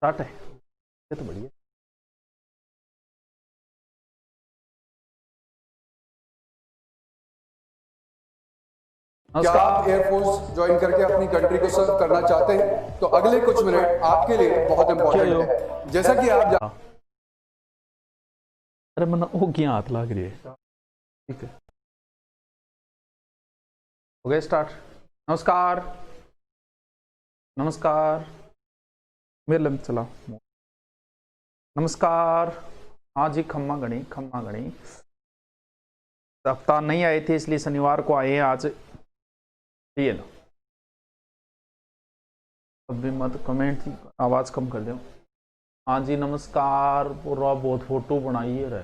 Start है ये तो बढ़िया। क्या आप एयरफोर्स ज्वाइन करके अपनी कंट्री को सर्व करना चाहते हैं तो अगले कुछ मिनट आपके लिए बहुत इंपॉर्टेंट है। जैसा कि आप अरे मन वो क्या हाथ लग रही है। ठीक है, हो गया स्टार्ट। नमस्कार नमस्कार, मेरे लम चला। नमस्कार, हाँ जी, खम्मा गणी खम्मा गणी। हफ्ता नहीं आए थे इसलिए शनिवार को आए हैं आज। ये लो अभी मत कमेंट, आवाज कम कर दो। हाँ जी नमस्कार, पूरा बहुत फोटो बनाइए रहे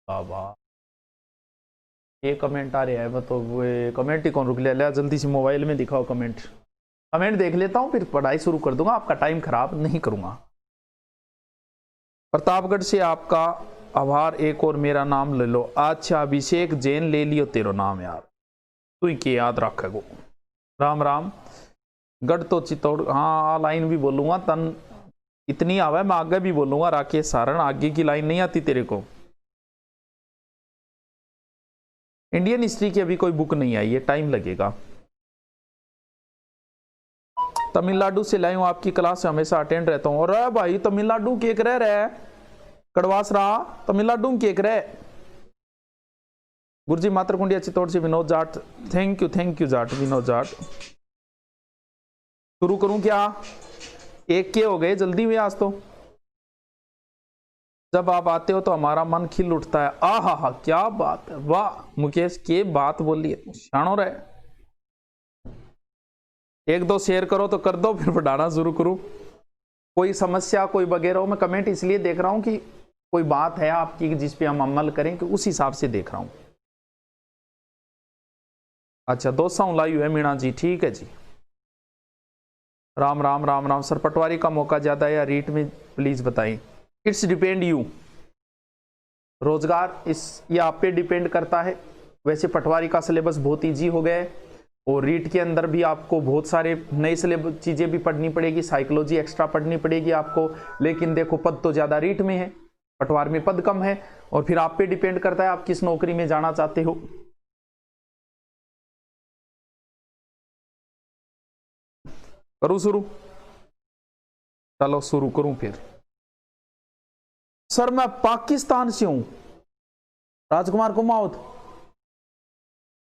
बाबा। ये कमेंट आ रहा है तो वो कमेंट ही कौन रुक लिया, जल्दी से मोबाइल में दिखाओ कमेंट। कमेंट देख लेता हूँ फिर पढ़ाई शुरू कर दूंगा, आपका टाइम खराब नहीं करूंगा। प्रतापगढ़ से आपका आभार, एक और मेरा नाम ले लो। अच्छा अभिषेक जैन ले लियो तेरो नाम यार, तू ही के याद रखेगो। राम राम। गढ़ तो चित्तौड़, हाँ लाइन भी बोलूंगा तन इतनी आवा है, मैं आगे भी बोलूंगा। राकेश सारण, आगे की लाइन नहीं आती तेरे को। इंडियन हिस्ट्री की अभी कोई बुक नहीं आई है, टाइम लगेगा। तमिलनाडु से लाई हूं, आपकी क्लास से हमेशा अटेंड रहता हूं। और भाई तमिलनाडु केक रह रहा है, कड़वास रहा तमिलनाडु केक रहे। गुरुजी मातरकुंडिया चित्तौड़ से विनोद जाट, थैंक यू जाट, विनोद जाट। शुरू करूं क्या? एक के हो गए जल्दी में आज तो। जब आप आते हो तो हमारा मन खिल उठता है। आहा हा, क्या बात है, वाह मुकेश के बात बोलिए, शानो रहे। एक दो शेयर करो तो कर दो, फिर बढ़ाना शुरू करूं। कोई समस्या कोई वगैरह हो, मैं कमेंट इसलिए देख रहा हूं कि कोई बात है आपकी जिस पे हम अमल करें, कि उस हिसाब से देख रहा हूं। अच्छा 200 लाइव है मीणा जी, ठीक है जी। राम राम राम राम। सर पटवारी का मौका ज्यादा है या रीट में, प्लीज बताएं। इट्स डिपेंड यू, रोजगार इस ये आप पे डिपेंड करता है। वैसे पटवारी का सिलेबस बहुत ईजी हो गया है, और रीट के अंदर भी आपको बहुत सारे नई सिलेबस चीजें भी पढ़नी पड़ेगी, साइकोलॉजी एक्स्ट्रा पढ़नी पड़ेगी आपको। लेकिन देखो पद तो ज्यादा रीट में है, पटवार में पद कम है। और फिर आप पे डिपेंड करता है आप किस नौकरी में जाना चाहते हो। करूं शुरू? चलो शुरू करूं फिर। सर मैं पाकिस्तान से हूं, राजकुमार कुमाऊत।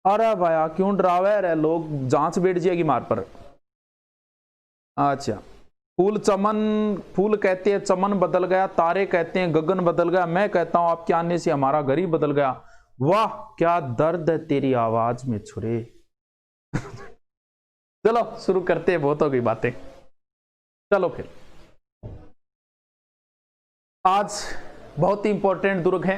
अरे भैया क्यों डरावे रहे लोग, जांच बैठ जाएगी मार पर। अच्छा, फूल चमन, फूल कहते हैं चमन बदल गया, तारे कहते हैं गगन बदल गया, मैं कहता हूं आपके आने से हमारा घर ही बदल गया। वाह क्या दर्द है तेरी आवाज में छुरे। चलो शुरू करते हैं, बहुत हो गई बातें। चलो फिर, आज बहुत ही इंपॉर्टेंट दुर्ग है,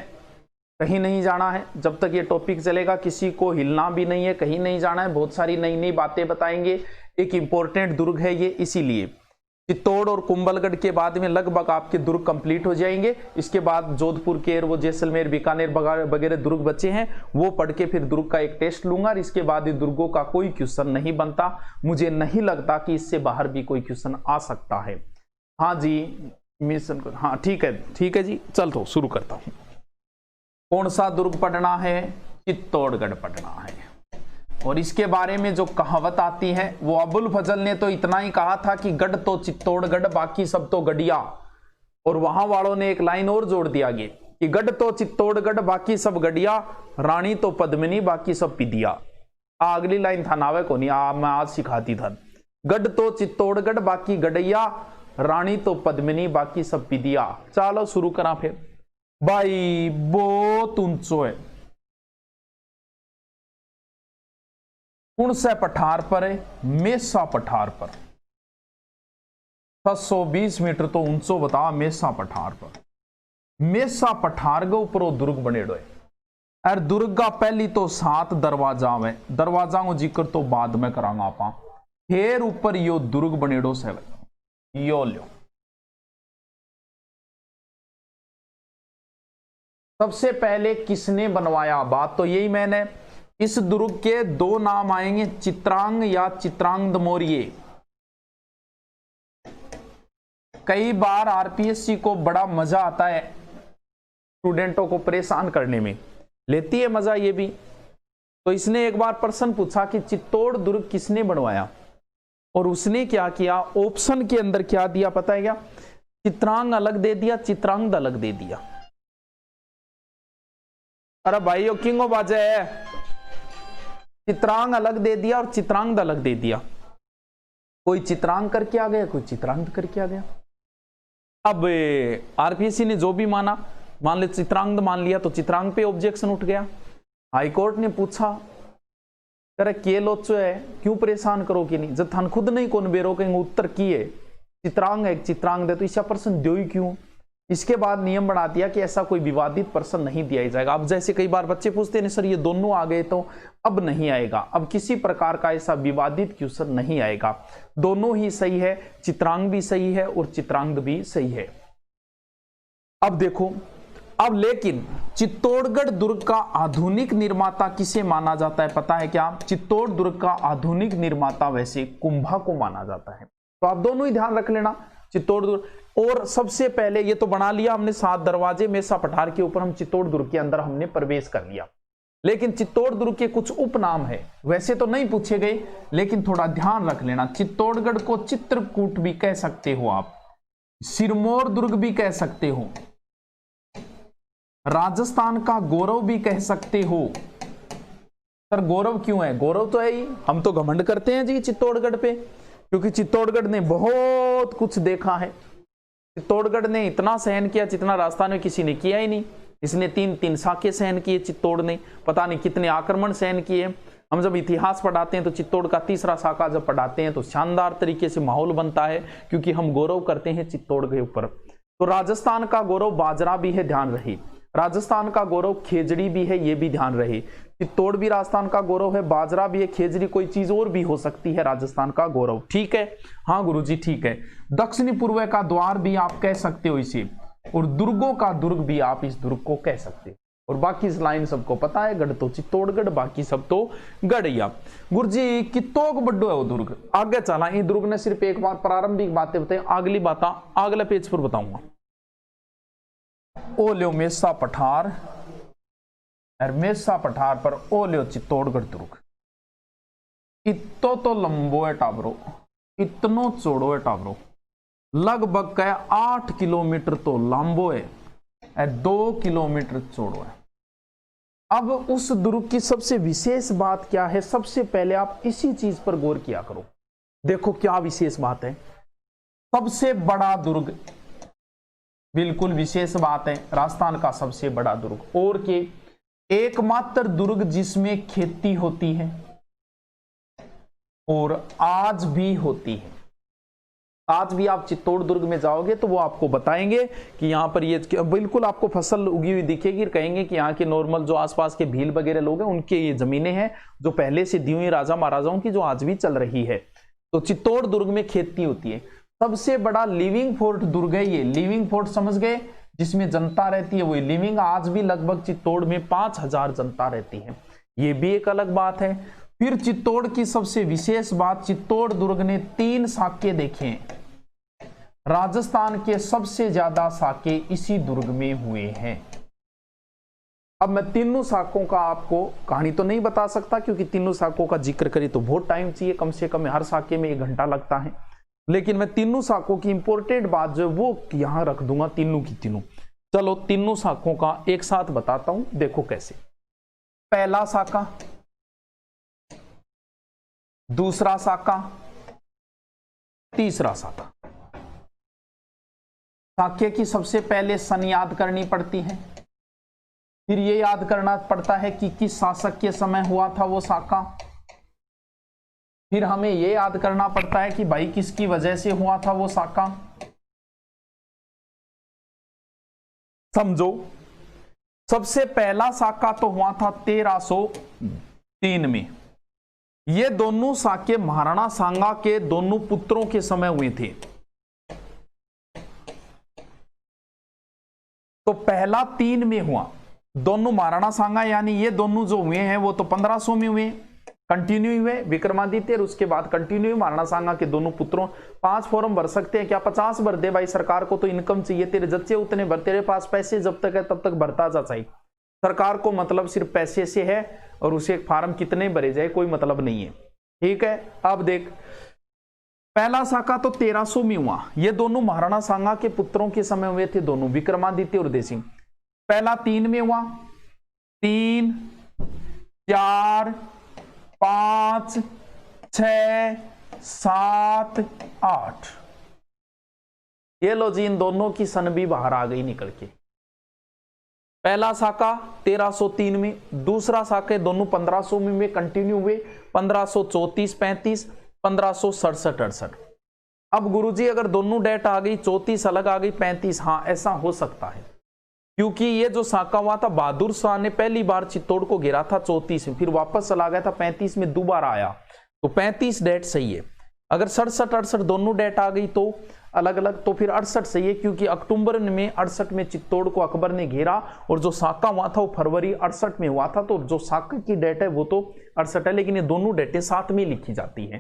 कहीं नहीं जाना है जब तक ये टॉपिक चलेगा, किसी को हिलना भी नहीं है, कहीं नहीं जाना है। बहुत सारी नई नई बातें बताएंगे। एक इंपॉर्टेंट दुर्ग है ये, इसीलिए चित्तौड़ और कुंभलगढ़ के बाद में लगभग आपके दुर्ग कंप्लीट हो जाएंगे। इसके बाद जोधपुर के वो जैसलमेर बीकानेर वगैरह दुर्ग बचे हैं, वो पढ़ के फिर दुर्ग का एक टेस्ट लूंगा। और इसके बाद दुर्गों का कोई क्वेश्चन नहीं बनता, मुझे नहीं लगता कि इससे बाहर भी कोई क्वेश्चन आ सकता है। हाँ जी मिशन, हाँ ठीक है जी, चल तो शुरू करता हूं। कौन सा दुर्ग पढ़ना है? चित्तौड़गढ़ पढ़ना है। और इसके बारे में जो कहावत आती है, वो अबुल फजल ने तो इतना ही कहा था कि गढ़ तो चित्तौड़गढ़ बाकी सब तो गढ़िया। और वहां वालों ने एक लाइन और जोड़ दिया गया कि गढ़ तो चित्तौड़गढ़ बाकी सब गढ़िया, रानी तो पद्मिनी बाकी सब पिदिया। अगली लाइन था नावे को नहीं, मैं आज सिखाती था। गढ़ तो चित्तौड़गढ़ बाकी गढ़िया, रानी तो पद्मिनी बाकी सब पिदिया। चलो शुरू करा फिर। भाई बहुत ऊंचो है, कौन से पठार पर है? मेसा पठार पर। 720 मीटर तो ऊंचो बता मेसा पठार पर। मेसा पठार के ऊपर वो दुर्ग बनेड़ो है। और दुर्ग का पहली तो 7 दरवाजा में, दरवाजा को जिक्र तो बाद में करांगा आपा। फिर ऊपर यो दुर्ग बनेड़ो से यो लो। सबसे पहले किसने बनवाया? बात तो यही मैंने, इस दुर्ग के 2 नाम आएंगे, चित्रांग या चित्रांग मौर्य। कई बार आरपीएससी को बड़ा मजा आता है स्टूडेंटों को परेशान करने में, लेती है मजा ये भी। तो इसने एक बार प्रश्न पूछा कि चित्तौड़ दुर्ग किसने बनवाया, और उसने क्या किया, ऑप्शन के अंदर क्या दिया पता है क्या, चित्रांग अलग दे दिया, चित्रांग अलग दे दिया। अरे भाई किंग ऑफ बाजे है, चित्रांग अलग दे दिया और चित्रांग अलग दे दिया। कोई चित्रांग करके आ गया, कोई चित्रांग करके आ गया। अब आरपीएससी ने जो भी माना, मान ले चित्रांग मान लिया, तो चित्रांग पे ऑब्जेक्शन उठ गया। हाईकोर्ट ने पूछा करे के लोचो है, क्यों परेशान करो कि नहीं, जब थान खुद नहीं कौन बेरो कहेंगे उत्तर की है चित्रांग है, चित्रांग दे तो ऐसा प्रश्न दो ही क्यों। इसके बाद नियम बना दिया कि ऐसा कोई विवादित प्रश्न नहीं दिया जाएगा। अब जैसे कई बार बच्चे पूछते हैं सर ये दोनों आ गए, तो अब नहीं आएगा, अब किसी प्रकार का ऐसा विवादित क्वेश्चन नहीं आएगा, दोनों ही सही है, चित्रांग भी सही है और चित्रांग भी सही है। अब देखो, अब लेकिन चित्तौड़गढ़ दुर्ग का आधुनिक निर्माता किसे माना जाता है पता है क्या, चित्तौड़ दुर्ग का आधुनिक निर्माता वैसे कुंभा को माना जाता है। तो आप दोनों ही ध्यान रख लेना, चित्तौड़ दुर्ग। और सबसे पहले ये तो बना लिया हमने 7 दरवाजे मेसा पठार के ऊपर, हम चित्तौड़ दुर्ग के अंदर हमने प्रवेश कर लिया। लेकिन चित्तौड़ दुर्ग के कुछ उपनाम है, वैसे तो नहीं पूछे गए लेकिन थोड़ा ध्यान रख लेना। चित्तौड़गढ़ को चित्रकूट भी कह सकते हो आप, सिरमौर दुर्ग भी कह सकते हो, राजस्थान का गौरव भी कह सकते हो। सर गौरव क्यों है, गौरव तो है ही, हम तो घमंड करते हैं जी चित्तौड़गढ़ पे, क्योंकि चित्तौड़गढ़ ने बहुत कुछ देखा है। चित्तौड़गढ़ ने इतना सहन किया जितना राजस्थान में किसी ने किया ही नहीं। इसने 3 साके सहन किए चित्तौड़ ने, पता नहीं कितने आक्रमण सहन किए। हम जब इतिहास पढ़ाते हैं तो चित्तौड़ का 3रा साका जब पढ़ाते हैं तो शानदार तरीके से माहौल बनता है, क्योंकि हम गौरव करते हैं चित्तौड़ के ऊपर। तो राजस्थान का गौरव बाजरा भी है, ध्यान रहे, राजस्थान का गौरव खेजड़ी भी है, ये भी ध्यान रहे। चित्तौड़ भी राजस्थान का गौरव है, बाजरा भी है, खेजड़ी कोई चीज और भी हो सकती है राजस्थान का गौरव, ठीक है। हाँ गुरुजी ठीक है। दक्षिणी पूर्व का द्वार भी आप कह सकते हो इसे, और दुर्गों का दुर्ग भी आप इस दुर्ग को कह सकते हो। और बाकी इस लाइन सबको पता है, गढ़ तो चित्तौड़गढ़, बाकी सब तो गढ़िया। गुरुजी कितोक बड्डो है वो दुर्ग, आगे चला। ये दुर्ग ने सिर्फ एक बार प्रारंभिक बातें बताई, अगली बात अगले पेज पर बताऊंगा। ओ लो मेसा पठार, और मेसा पठार पर ओ लो चित्तौड़गढ़ दुर्ग। इतो तो लंबो है टाबरो, इतनो चौड़ो है टाबरो, लगभग का 8 किलोमीटर तो लंबो है, 2 किलोमीटर चौड़ो है। अब उस दुर्ग की सबसे विशेष बात क्या है, सबसे पहले आप इसी चीज पर गौर किया करो। देखो क्या विशेष बात है, सबसे बड़ा दुर्ग, बिल्कुल विशेष बात है, राजस्थान का सबसे बड़ा दुर्ग, और के एकमात्र दुर्ग जिसमें खेती होती है और आज भी होती है। आज भी आप चित्तौड़ दुर्ग में जाओगे तो वो आपको बताएंगे कि यहाँ पर ये बिल्कुल आपको फसल उगी हुई दिखेगी, कहेंगे कि यहाँ के नॉर्मल जो आसपास के भील वगैरह लोग हैं उनके ये जमीनें हैं जो पहले से दी हुई राजा महाराजाओं की, जो आज भी चल रही है। तो चित्तौड़ दुर्ग में खेती होती है। सबसे बड़ा लिविंग फोर्ट दुर्ग है ये, लिविंग फोर्ट समझ गए, जिसमें जनता रहती है वही लिविंग। आज भी लगभग चित्तौड़ में 5000 जनता रहती है, ये भी एक अलग बात है। फिर चित्तौड़ की सबसे विशेष बात, चित्तौड़ दुर्ग ने 3 साके देखे हैं। राजस्थान के सबसे ज्यादा साके इसी दुर्ग में हुए हैं। अब मैं तीनों साकों का आपको कहानी तो नहीं बता सकता, क्योंकि तीनों साकों का जिक्र करें तो बहुत टाइम चाहिए, कम से कम हर साके में 1 घंटा लगता है। लेकिन मैं तीनों साकों की इंपॉर्टेंट बात जो है वो यहां रख दूंगा, तीनों की तीनों। चलो तीनों साकों का एक साथ बताता हूं, देखो कैसे। पहला साका, दूसरा साका, तीसरा साका। साके की सबसे पहले सन याद करनी पड़ती है, फिर ये याद करना पड़ता है कि किस शासक के समय हुआ था वो साका, फिर हमें ये याद करना पड़ता है कि भाई किसकी वजह से हुआ था वो साका। समझो, सबसे पहला साका तो हुआ था 1303 में। ये दोनों साके महाराणा सांगा के दोनों पुत्रों के समय हुए थे। तो पहला 3 में हुआ, दोनों महाराणा सांगा यानी ये दोनों जो हुए हैं वो तो 1500 में हुए, कंटिन्यू हुए विक्रमादित्य और उसके बाद कंटिन्यू महाराणा सांगा के दोनों पुत्रों। 5 फॉर्म भर सकते हैं क्या? 50 भर दे भाई, सरकार को तो इनकम चाहिए, तेरे जच्चे उतने भर, तेरे पास पैसे जब तक है तब तक भरता जा चाहिए। सरकार को मतलब सिर्फ पैसे से है और उसे फार्म कितने भरे जाए कोई मतलब नहीं है, ठीक है। अब देख, पहला साका तो 1300 में हुआ, ये दोनों महाराणा सांगा के पुत्रों के समय हुए थे, दोनों विक्रमादित्य और उदय सिंह। पहला 3 में हुआ, 3, 4, 5, 6, 7, 8। ये लो जी, इन दोनों की सन भी बाहर आ गई निकल के। पहला साका 1303 में, दूसरा साका दोनों 1500 में कंटिन्यू हुए, 1534, 35, 1567, 68। अब गुरुजी अगर दोनों डेट आ गई, 34 अलग आ गई, 35, हाँ ऐसा हो सकता है, क्योंकि ये जो साका हुआ था, बहादुर शाह ने पहली बार चित्तौड़ को घेरा था 34 में, फिर वापस चला गया था 35 में, दोबारा आया, तो 35 डेट सही है। अगर 67, 68 दोनों डेट आ गई तो अलग अलग, तो फिर 68 सही है, क्योंकि अक्टूबर में 68 में चित्तौड़ को अकबर ने घेरा और जो साका हुआ था वो फरवरी 68 में हुआ था, तो जो साका की डेट है वो तो 68 है, लेकिन ये दोनों डेटें साथ में लिखी जाती है।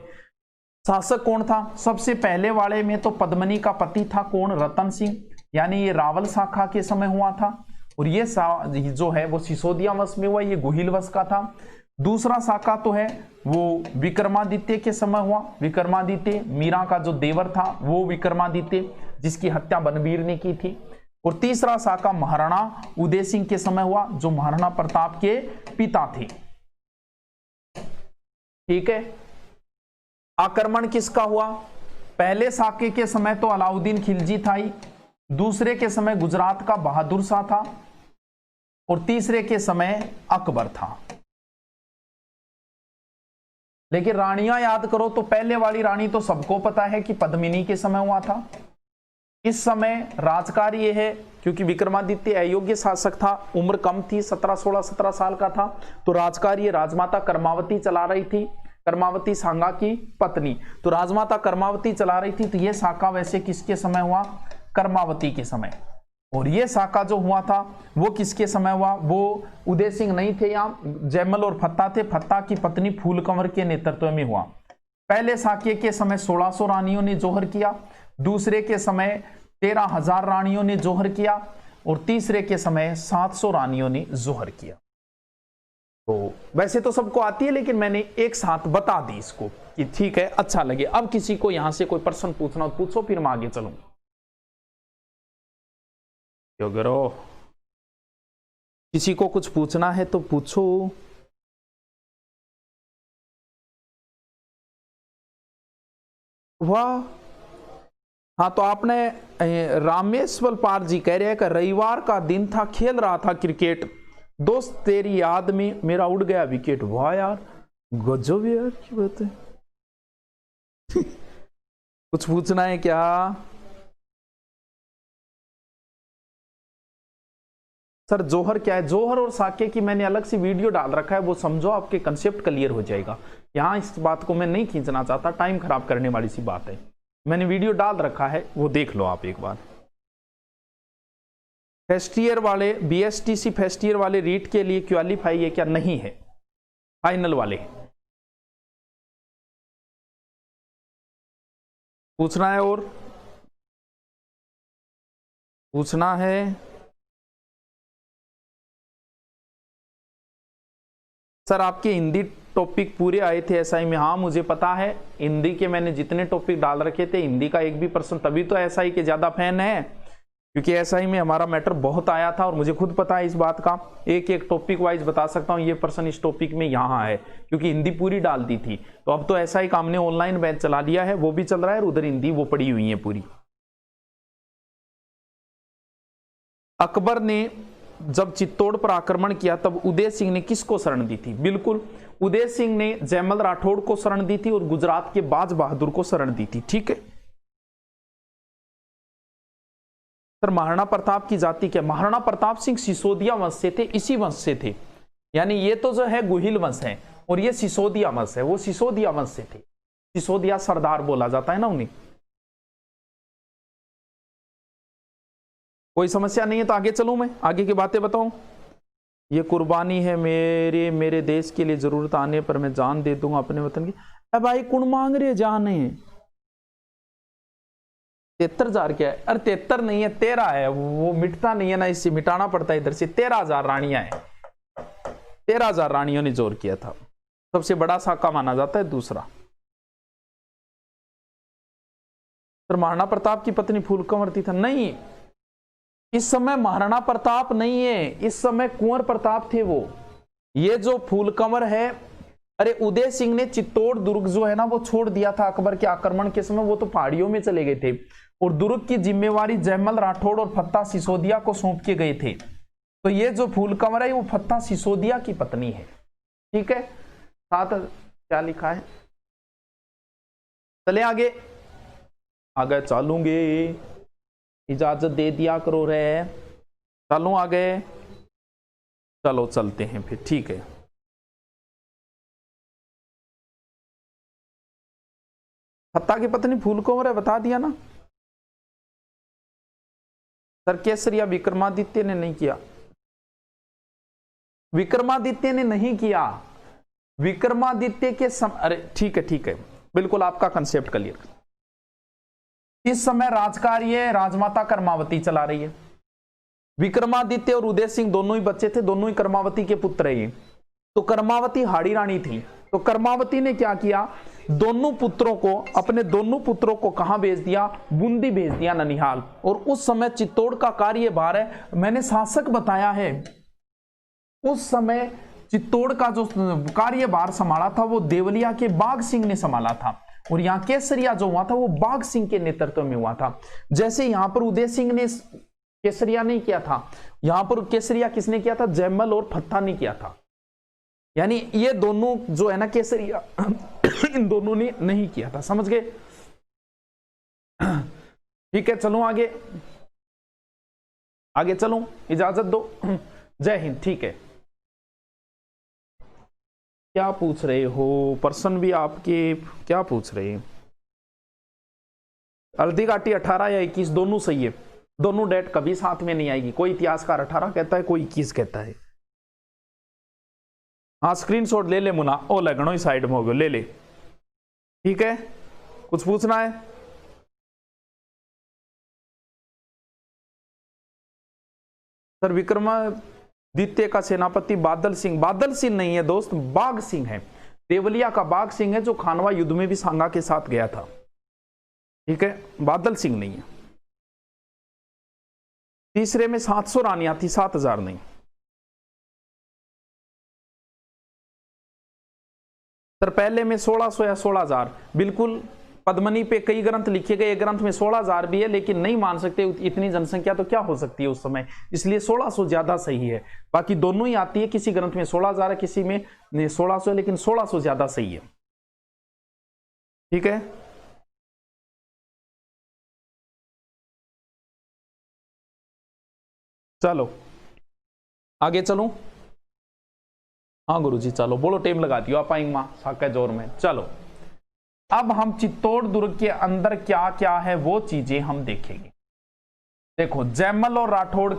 शासक कौन था? सबसे पहले वाले में तो पद्मनी का पति था कौन? रतन सिंह, यानी ये रावल शाखा के समय हुआ था, और ये जो है वो सिसोदिया वंश में हुआ, ये गुहिल वंश का था। दूसरा साका तो है वो विक्रमादित्य के समय हुआ, विक्रमादित्य, मीरा का जो देवर था वो विक्रमादित्य, जिसकी हत्या बनवीर ने की थी। और तीसरा साका महाराणा उदय सिंह के समय हुआ, जो महाराणा प्रताप के पिता थे, ठीक है। आक्रमण किसका हुआ? पहले साके के समय तो अलाउद्दीन खिलजी था ही, दूसरे के समय गुजरात का बहादुर शाह था, और तीसरे के समय अकबर था। लेकिन रानियां याद करो तो पहले वाली रानी तो सबको पता है कि पद्मिनी के समय हुआ था। इस समय राजकार ये है, क्योंकि विक्रमादित्य अयोग्य शासक था, उम्र कम थी, 16 साल का था, तो राजकार ये राजमाता कर्मावती चला रही थी, कर्मावती सांगा की पत्नी, तो राजमाता कर्मावती चला रही थी। तो ये साका वैसे किसके समय हुआ? कर्मावती के समय। और ये साका जो हुआ था वो किसके समय हुआ? वो उदय सिंह नहीं थे, यहाँ जयमल और फत्ता थे, फत्ता की पत्नी फूलकंवर के नेतृत्व में हुआ। पहले साके के समय 1600 रानियों ने जोहर किया, दूसरे के समय 13,000 रानियों ने जोहर किया, और तीसरे के समय 700 रानियों ने जोहर किया। तो वैसे तो सबको आती है, लेकिन मैंने एक साथ बता दी इसको कि ठीक है, अच्छा लगे। अब किसी को यहां से कोई प्रश्न पूछना हो पूछो, फिर मैं आगे चलूंगा। किसी को कुछ पूछना है तो पूछो। वाह, हाँ, तो आपने रामेश्वर पाल जी कह रहे हैं कि रविवार का दिन था, खेल रहा था क्रिकेट, दोस्त तेरी याद में मेरा उड़ गया विकेट। वाह यार, गजब यार की बात है। कुछ पूछना है क्या? सर जोहर क्या है? जोहर और साके की मैंने अलग से वीडियो डाल रखा है, वो समझो, आपके कंसेप्ट क्लियर हो जाएगा। यहाँ इस बात को मैं नहीं खींचना चाहता, टाइम खराब करने वाली सी बात है। मैंने वीडियो डाल रखा है, वो देख लो आप एक बार। फर्स्ट ईयर वाले BSTC फर्स्ट ईयर वाले रीट के लिए क्वालिफाई है क्या? नहीं है, फाइनल वाले। पूछना है और पूछना है? सर आपके हिंदी टॉपिक पूरे आए थे SI में? हाँ मुझे पता है, हिंदी के मैंने जितने टॉपिक डाल रखे थे, हिंदी का एक भी पर्सन, तभी तो SI के ज्यादा फैन है, क्योंकि SI में हमारा मैटर बहुत आया था, और मुझे खुद पता है इस बात का। एक एक टॉपिक वाइज बता सकता हूँ, ये पर्सन इस टॉपिक में यहाँ है, क्योंकि हिंदी पूरी डाल दी थी। तो अब तो SI का हमने ऑनलाइन बैच चला लिया है, वो भी चल रहा है, और उधर हिंदी वो पड़ी हुई है पूरी। अकबर ने जब चित्तौड़ पर आक्रमण किया तब उदय सिंह ने किसको शरण दी थी? बिल्कुल, उदय सिंह ने जयमल राठौड़ को शरण दी थी, और गुजरात के बाज बहादुर को शरण दी थी, ठीक है। सर महाराणा प्रताप की जाति क्या? महाराणा प्रताप सिंह सिसोदिया वंश से थे, इसी वंश से थे, यानी ये तो जो है गुहिल वंश है, और ये सिसोदिया वंश है, वो सिसोदिया वंश से थे। सिसोदिया सरदार बोला जाता है ना उन्हें। कोई समस्या नहीं है तो आगे चलूं, मैं आगे की बातें बताऊं। ये कुर्बानी है मेरे देश के लिए, जरूरत आने पर मैं जान दे दूंगा अपने वतन की। अब भाई कौन मांग रहे जान है? 73,000 क्या है? अरे 73 नहीं है, 13 है। वो मिटता नहीं है ना, इससे मिटाना पड़ता है इधर से। 13,000 रानियां हैं, 13,000 रानियों ने जोर किया था। सबसे बड़ा साका माना जाता है। दूसरा, सर महाराणा प्रताप की पत्नी फूलकंवर थी था? नहीं, इस समय महाराणा प्रताप नहीं है, इस समय कुंवर प्रताप थे वो। ये जो फूलकंवर है, अरे उदय सिंह ने चित्तौड़ दुर्ग जो है ना वो छोड़ दिया था अकबर के आक्रमण के समय। वो तो पहाड़ियों में चले गए थे और दुर्ग की जिम्मेवारी जयमल राठौड़ और फत्ता सिसोदिया को सौंप के गए थे। तो ये जो फूलकंवर है वो फत्ता सिसोदिया की पत्नी है। ठीक है, साथ क्या लिखा है? चले आगे, आगे चलूंगे, इजाजत दे दिया करो रे। चलो आगे, चलो चलते हैं फिर। ठीक है, फत्ता की पत्नी फूलकंवर है, बता दिया ना सर। केसरिया विक्रमादित्य ने नहीं किया, विक्रमादित्य ने नहीं किया। विक्रमादित्य के अरे ठीक है ठीक है, बिल्कुल आपका कंसेप्ट क्लियर। इस समय राजकार्य राजमाता कर्मावती चला रही है। विक्रमादित्य और उदय सिंह दोनों ही बच्चे थे, दोनों ही कर्मावती के पुत्र हैं। तो कर्मावती हाड़ी रानी थी। तो कर्मावती ने क्या किया, दोनों पुत्रों को, अपने दोनों पुत्रों को कहां भेज दिया? बूंदी भेज दिया, ननिहाल। और उस समय चित्तौड़ का कार्यभार है, मैंने शासक बताया है, उस समय चित्तौड़ का जो कार्यभार संभाला था वो देवलिया के बाघ सिंह ने संभाला था। और यहां केसरिया जो हुआ था वो बाघ सिंह के नेतृत्व में हुआ था। जैसे यहां पर उदय सिंह ने केसरिया नहीं किया था, यहां पर केसरिया किसने किया था? जयमल और फत्ता ने किया था। यानी ये दोनों जो है ना केसरिया इन दोनों ने नहीं किया था। समझ गए? ठीक है, चलो आगे, आगे चलो, इजाजत दो। जय हिंद। ठीक है, क्या पूछ रहे हो? पर्सन भी आपके क्या पूछ रहे हैं? हल्दी घाटी 18 या 21 दोनों सही है। दोनों डेट कभी साथ में नहीं आएगी। कोई इतिहासकार 18 कहता है, कोई 21 कहता है। हाँ, स्क्रीनशॉट ले ले मुना, ओ लगनो ही साइड में हो गया, ले ले। ठीक है, कुछ पूछना है? सर विक्रमादित्य का सेनापति बादल सिंह, बादल सिंह नहीं है दोस्त, बाघ सिंह है। देवलिया का बाघ सिंह है जो खानवा युद्ध में भी सांगा के साथ गया था। ठीक है, बादल सिंह नहीं है। तीसरे में 700 रानियां थी, 7,000 नहीं। सर पहले में 1600 या 16,000, बिल्कुल। पद्मनी पे कई ग्रंथ लिखे गए, ग्रंथ में 16,000 भी है, लेकिन नहीं मान सकते, इतनी जनसंख्या तो क्या हो सकती है उस समय, इसलिए 1600 ज्यादा सही है। बाकी दोनों ही आती है, किसी ग्रंथ में 16,000 है, किसी में 1600 है, लेकिन 1600 ज्यादा सही है। ठीक है, चलो आगे चलो। हाँ गुरुजी चलो, बोलो, टाइम लगा दियो आप आएंगे मां साके जोर में। चलो अब हम चित्तौड़ दुर्ग के अंदर क्या क्या है वो चीजें हम देखेंगे। देखो, जयमल और राठौड़,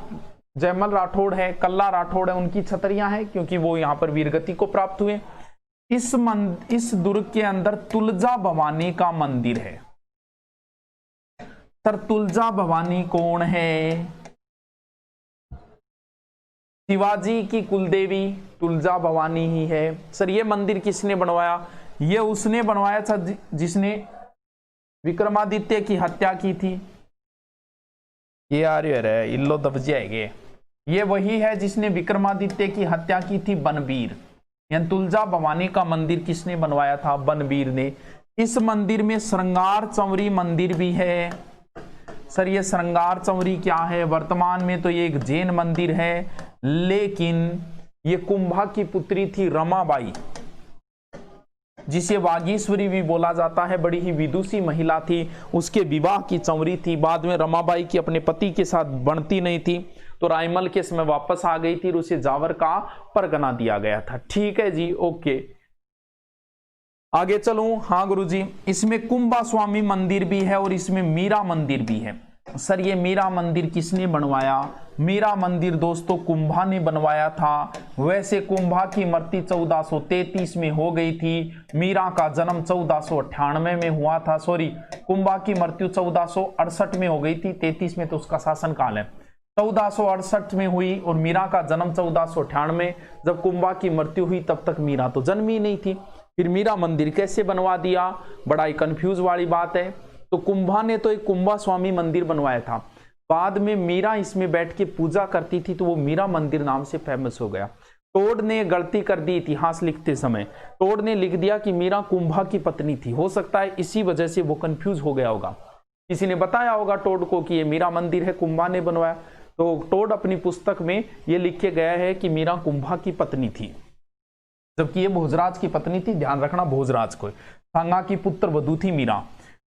जयमल राठौड़ है, कल्ला राठौड़ है, उनकी छतरियां हैं क्योंकि वो यहां पर वीरगति को प्राप्त हुए। इस दुर्ग के अंदर तुलजा भवानी का मंदिर है। सर तुलजा भवानी कौन है? शिवाजी की कुलदेवी तुलजा भवानी ही है। सर ये मंदिर किसने बनवाया? ये उसने बनवाया था जिसने विक्रमादित्य की हत्या की थी। ये आर्य है, इल्लो दब जाएंगे। ये वही है जिसने विक्रमादित्य की हत्या की थी, बनबीर। यानी तुलजा भवानी का मंदिर किसने बनवाया था? बनबीर ने। इस मंदिर में श्रृंगार चंवरी मंदिर भी है। सर ये श्रृंगार चंवरी क्या है? वर्तमान में तो ये एक जैन मंदिर है, लेकिन ये कुंभा की पुत्री थी रमाबाई, जिसे वागीश्वरी भी बोला जाता है, बड़ी ही विदुषी महिला थी। उसके विवाह की चंवरी थी। बाद में रमाबाई की अपने पति के साथ बनती नहीं थी, तो रायमल के समय वापस आ गई थी और उसे जावर का परगना दिया गया था। ठीक है जी, ओके आगे चलूं। हाँ गुरुजी, इसमें कुंभा स्वामी मंदिर भी है और इसमें मीरा मंदिर भी है। सर ये मीरा मंदिर किसने बनवाया? मीरा मंदिर दोस्तों कुंभा ने बनवाया था। वैसे कुंभा की मृत्यु 1433 में हो गई थी। मीरा का जन्म 1498 में हुआ था। सॉरी, कुंभा की मृत्यु 1468 में हो गई थी, 33 में तो उसका शासन काल है। 1468 में हुई और मीरा का जन्म 1498। जब कुंभा की मृत्यु हुई तब तक मीरा तो जन्म ही नहीं थी। फिर मीरा मंदिर कैसे बनवा दिया? बड़ा ही कंफ्यूज वाली बात है। तो कुंभा ने तो एक कुंभा स्वामी मंदिर बनवाया था, बाद में मीरा इसमें बैठ के पूजा करती थी तो वो मीरा मंदिर नाम से फेमस हो गया। टोड ने गलती कर दी इतिहास लिखते समय। टोड ने लिख दिया कि मीरा कुंभा की पत्नी थी। हो सकता है इसी वजह से वो कंफ्यूज हो गया होगा। किसी ने बताया होगा टोड को कि ये मीरा मंदिर है, कुंभा ने बनवाया। तो टोड अपनी पुस्तक में ये लिख के गया है कि मीरा कुंभा की पत्नी थी, जबकि ये भोजराज की पत्नी थी। ध्यान रखना, भोजराज को, सांगा की पुत्र वधू थी मीरा।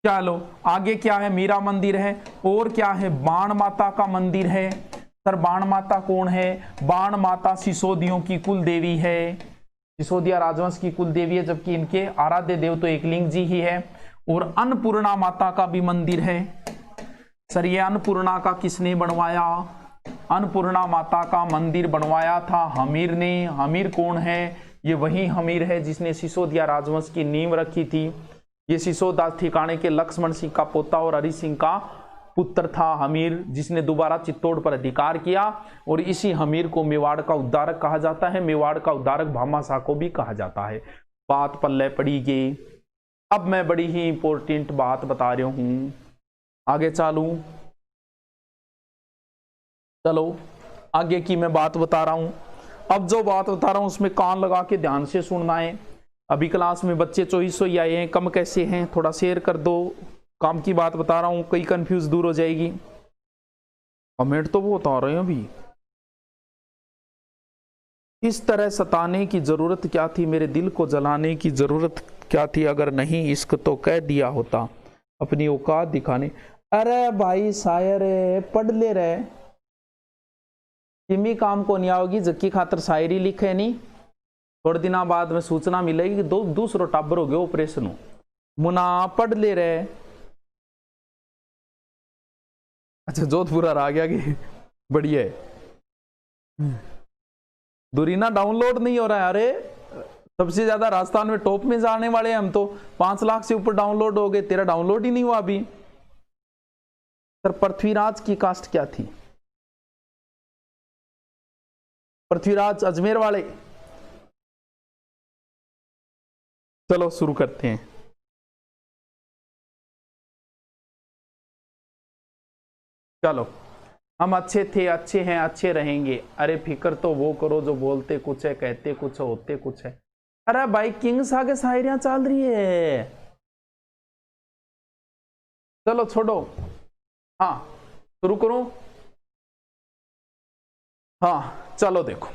चलो आगे क्या है? मीरा मंदिर है। और क्या है? बाण माता का मंदिर है। सर बाण माता कौन है? बाण माता सिसोदियों की कुल देवी है। सिसोदिया राजवंश की कुल देवी है, जबकि इनके आराध्य देव तो एकलिंग जी ही है। और अन्नपूर्णा माता का भी मंदिर है। सर ये अन्नपूर्णा का किसने बनवाया? अन्नपूर्णा माता का मंदिर बनवाया था हमीर ने। हमीर कौन है? ये वही हमीर है जिसने सिसोदिया राजवंश की नींव रखी थी। ये सिसोदास ठिकाने के लक्ष्मण सिंह का पोता और हरि सिंह का पुत्र था हमीर, जिसने दोबारा चित्तौड़ पर अधिकार किया। और इसी हमीर को मेवाड़ का उद्धारक कहा जाता है। मेवाड़ का उद्धारक भामाशाह को भी कहा जाता है। बात पल्ले पड़ी गई। अब मैं बड़ी ही इंपॉर्टेंट बात बता रहा हूं, आगे चलूं। चलो आगे की मैं बात बता रहा हूं। अब जो बात बता रहा हूं उसमें कान लगा के ध्यान से सुनना है। अभी क्लास में बच्चे 2400 ही आए हैं, कम कैसे हैं? थोड़ा शेयर कर दो। काम की बात बता रहा हूं, कई कंफ्यूज दूर हो जाएगी। कमेंट तो वो बता रहे हैं अभी। इस तरह सताने की जरूरत क्या थी? मेरे दिल को जलाने की जरूरत क्या थी? अगर नहीं इश्क तो कह दिया होता अपनी औकात दिखाने। अरे भाई शायर पढ़ ले रहे, किमी काम को नहीं आओगी जक्की खातर शायरी लिखे नहीं। थोड़े दिन बाद में सूचना मिलेगी कि दूसरो टाबर हो गया ऑपरेशन हो। मुना पढ़ ले रहे। अच्छा जोधपुर आ गया कि बढ़िया है। दुरीना डाउनलोड नहीं हो रहा है। अरे सबसे ज्यादा राजस्थान में टॉप में जाने वाले हम तो 5 लाख से ऊपर डाउनलोड हो गए, तेरा डाउनलोड ही नहीं हुआ अभी। सर पृथ्वीराज की कास्ट क्या थी? पृथ्वीराज अजमेर वाले। चलो शुरू करते हैं। चलो हम अच्छे थे, अच्छे हैं, अच्छे रहेंगे। अरे फिक्र तो वो करो जो बोलते कुछ है, कहते कुछ है, होते कुछ है। अरे भाई किंग्स आगे शायरियां चल रही है। चलो छोड़ो, हाँ शुरू करो। हाँ चलो देखो,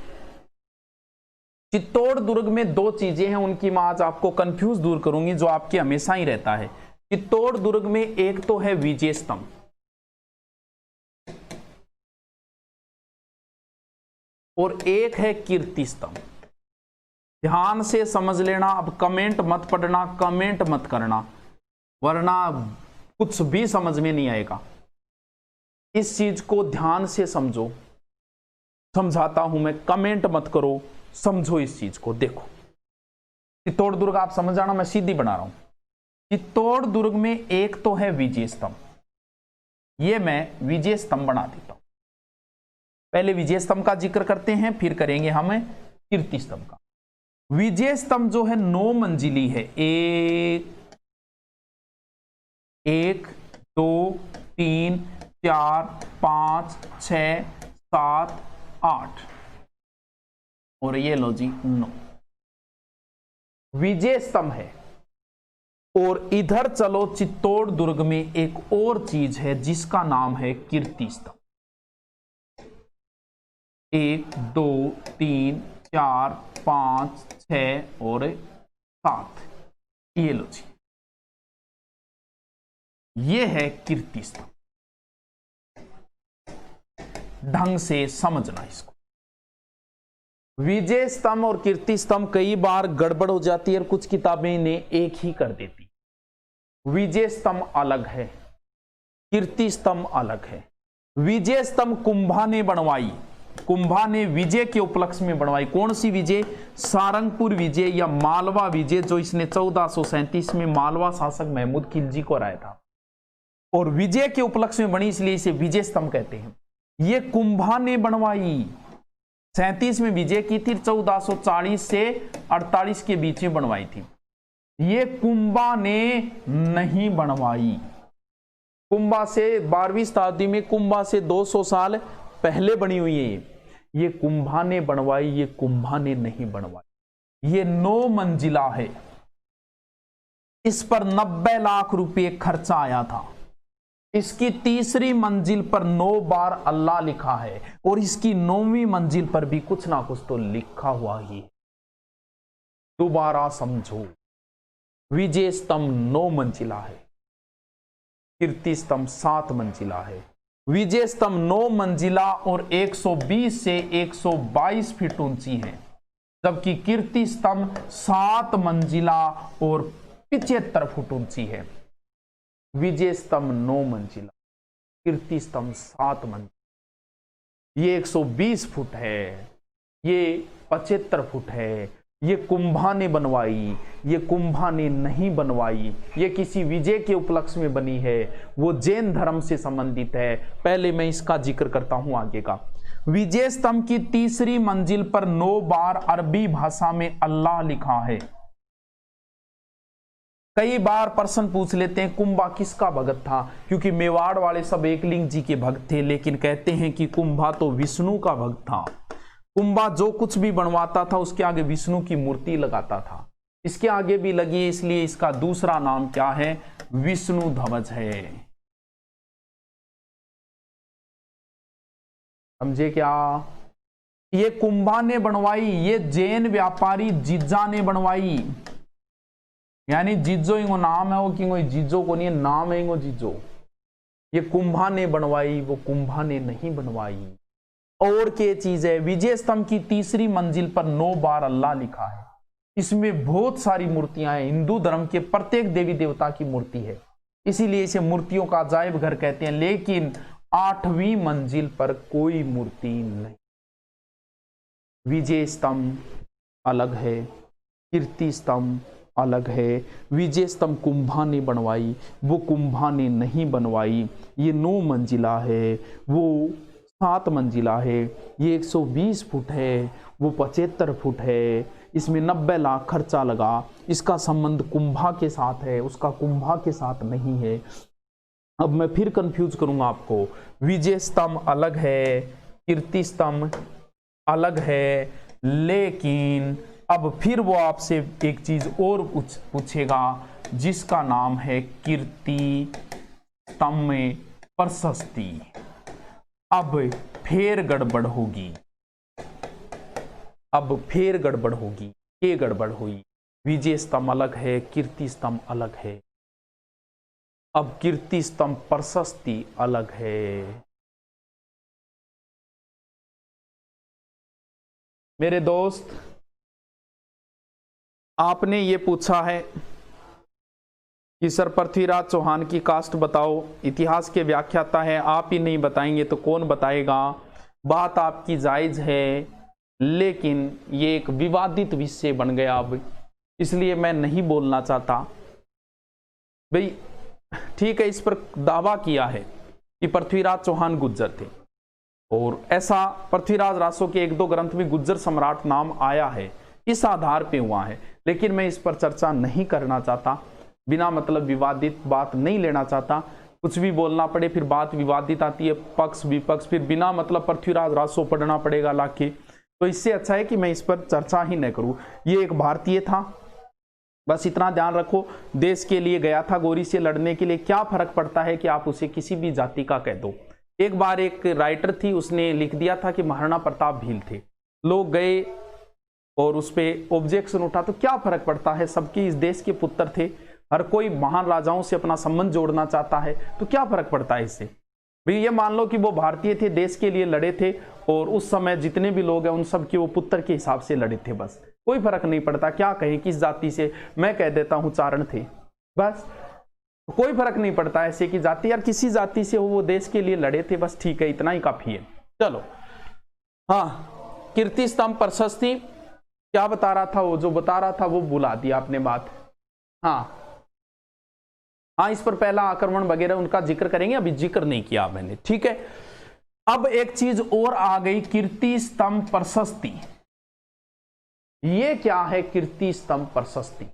चित्तौड़ दुर्ग में 2 चीजें हैं, उनकी मैं आज आपको कंफ्यूज दूर करूंगी जो आपके हमेशा ही रहता है। चित्तौड़ दुर्ग में एक तो है विजय स्तंभ और एक है कीर्ति स्तंभ। ध्यान से समझ लेना। अब कमेंट मत पढ़ना, कमेंट मत करना, वरना कुछ भी समझ में नहीं आएगा। इस चीज को ध्यान से समझो। समझाता हूं मैं, कमेंट मत करो, समझो इस चीज को। देखो चित्तौड़ दुर्ग आप समझ जाना, मैं सीधी बना रहा हूं। चित्तौड़ दुर्ग में एक तो है विजय स्तंभ, ये मैं विजय स्तंभ बना देता हूं। पहले विजय स्तंभ का जिक्र करते हैं, फिर करेंगे हम कीर्ति स्तंभ का। विजय स्तंभ जो है 9 मंजिली है। 1 2 3 4 5 6 7 8 और ये लो जी 9 विजय स्तंभ है। और इधर चलो चित्तौड़ दुर्ग में एक और चीज है जिसका नाम है कीर्ति स्तंभ। 1 2 3 4 5 6 और 7, ये लो जी, ये है कीर्ति स्तंभ। ढंग से समझना इसको। विजय स्तंभ और कीर्ति स्तंभ कई बार गड़बड़ हो जाती है और कुछ किताबें इन्हें एक ही कर देती। विजय स्तंभ अलग है, कीर्ति स्तंभ अलग है। विजय स्तंभ कुंभा ने बनवाई, कुंभा ने विजय के उपलक्ष्य में बनवाई। कौन सी विजय? सारंगपुर विजय या मालवा विजय, जो इसने 1437 में मालवा शासक महमूद खिलजी को हराया था, और विजय के उपलक्ष्य में बनी, इसलिए इसे विजय स्तंभ कहते हैं। ये कुंभा ने बनवाई। 37 में विजय की थी, 1440 से 48 के बीच में बनवाई थी। ये कुंभा ने नहीं बनवाई। कुंभा से 12वीं शताब्दी में, कुंभा से 200 साल पहले बनी हुई है। ये कुंभा ने बनवाई, ये कुंभा ने नहीं बनवाई। ये 9 मंजिला है। इस पर 90 लाख रुपए खर्चा आया था। इसकी तीसरी मंजिल पर 9 बार अल्लाह लिखा है, और इसकी 9वीं मंजिल पर भी कुछ ना कुछ तो लिखा हुआ ही है। दोबारा समझो, विजय स्तंभ 9 मंजिला है, कीर्ति स्तंभ 7 मंजिला है। विजय स्तंभ 9 मंजिला और 120 से 122 फीट ऊंची है, जबकि कीर्ति स्तंभ 7 मंजिला और 75 फुट ऊंची है। विजय स्तंभ 9 मंजिला, कीर्ति स्तंभ 7 मंजिला। ये 120 फुट है, ये 75 फुट है। ये कुंभा ने बनवाई, ये कुंभा ने नहीं बनवाई। ये किसी विजय के उपलक्ष्य में बनी है, वो जैन धर्म से संबंधित है। पहले मैं इसका जिक्र करता हूं आगे का। विजय स्तंभ की तीसरी मंजिल पर 9 बार अरबी भाषा में अल्लाह लिखा है। कई बार प्रश्न पूछ लेते हैं कुंभा किसका भगत था, क्योंकि मेवाड़ वाले सब एकलिंग जी के भक्त थे, लेकिन कहते हैं कि कुंभा तो विष्णु का भक्त था। कुंभा जो कुछ भी बनवाता था उसके आगे विष्णु की मूर्ति लगाता था। इसके आगे भी लगी है, इसलिए इसका दूसरा नाम क्या है? विष्णु ध्वज है। समझे क्या? ये कुंभा ने बनवाई, ये जैन व्यापारी जिज्जा ने बनवाई। यानी जिज्जो इंगो नाम है, वो कि जिज्जो को नहीं, नाम है इंगो जिज्जो। ये कुंभा ने बनवाई, वो कुंभा ने नहीं बनवाई। और क्या चीज है? विजय स्तंभ की तीसरी मंजिल पर 9 बार अल्लाह लिखा है। इसमें बहुत सारी मूर्तियां हैं, हिंदू धर्म के प्रत्येक देवी देवता की मूर्ति है, इसीलिए इसे मूर्तियों का अजायब घर कहते हैं। लेकिन 8वीं मंजिल पर कोई मूर्ति नहीं। विजय स्तंभ अलग है, कीर्ति स्तंभ अलग है। विजय स्तंभ कुंभा ने बनवाई, वो कुंभा ने नहीं बनवाई। ये 9 मंजिला है, वो 7 मंजिला है। ये 120 फुट है, वो 75 फुट है। इसमें 90 लाख खर्चा लगा। इसका संबंध कुंभा के साथ है, उसका कुंभा के साथ नहीं है। अब मैं फिर कंफ्यूज करूंगा आपको। विजय स्तंभ अलग है, कीर्ति स्तंभ अलग है, लेकिन अब फिर वो आपसे एक चीज और पूछेगा, जिसका नाम है कीर्ति स्तंभ में प्रशस्ति। अब फिर गड़बड़ होगी, अब फिर गड़बड़ होगी। ये गड़बड़ हुई। विजय स्तंभ अलग है, कीर्ति स्तंभ अलग है। अब कीर्ति स्तंभ प्रशस्ति अलग है। मेरे दोस्त, आपने ये पूछा है कि सर पृथ्वीराज चौहान की कास्ट बताओ, इतिहास के व्याख्याता है, आप ही नहीं बताएंगे तो कौन बताएगा। बात आपकी जायज है, लेकिन ये एक विवादित विषय बन गया अब, इसलिए मैं नहीं बोलना चाहता। भाई ठीक है, इस पर दावा किया है कि पृथ्वीराज चौहान गुज्जर थे, और ऐसा पृथ्वीराज रासो के 1-2 ग्रंथ में गुज्जर सम्राट नाम आया है, इस आधार पे हुआ है। लेकिन मैं इस पर चर्चा नहीं करना चाहता, बिना मतलब विवादित बात नहीं लेना चाहता। कुछ भी बोलना पड़े फिर बात विवादित आती है, पक्ष विपक्ष, फिर बिना मतलब पृथ्वीराज रासो पढ़ना पड़ेगा लाके। तो इससे अच्छा है कि मैं इस पर चर्चा ही न करूं। ये एक भारतीय था, बस इतना ध्यान रखो। देश के लिए गया था गोरी से लड़ने के लिए। क्या फर्क पड़ता है कि आप उसे किसी भी जाति का कह दो। एक बार एक राइटर थी, उसने लिख दिया था कि महाराणा प्रताप भील थे। लोग गए और उस पर ऑब्जेक्शन उठा, तो क्या फर्क पड़ता है, सबके इस देश के पुत्र थे, हर कोई महान राजाओं से अपना संबंध जोड़ना चाहता है, तो क्या फर्क पड़ता है इससे। भाई ये मान लो कि वो भारतीय थे, देश के लिए लड़े थे, और उस समय जितने भी लोग हैं उन सब के वो पुत्र के हिसाब से लड़े थे, बस कोई फर्क नहीं पड़ता। क्या कहें किस जाति से, मैं कह देता हूं चारण थे, बस। तो कोई फर्क नहीं पड़ता ऐसे की जाति, यार किसी जाति से हो, वो देश के लिए लड़े थे, बस ठीक है, इतना ही काफी है। चलो हाँ, कीर्ति स्तंभ प्रशस्ति क्या बता रहा था, वो जो बता रहा था वो बुला दिया आपने बात। हाँ हाँ, इस पर पहला आक्रमण वगैरह उनका जिक्र करेंगे, अभी जिक्र नहीं किया मैंने, ठीक है। अब एक चीज और आ गई, कीर्ति स्तंभ प्रशस्ति। ये क्या है कीर्ति स्तंभ प्रशस्ति?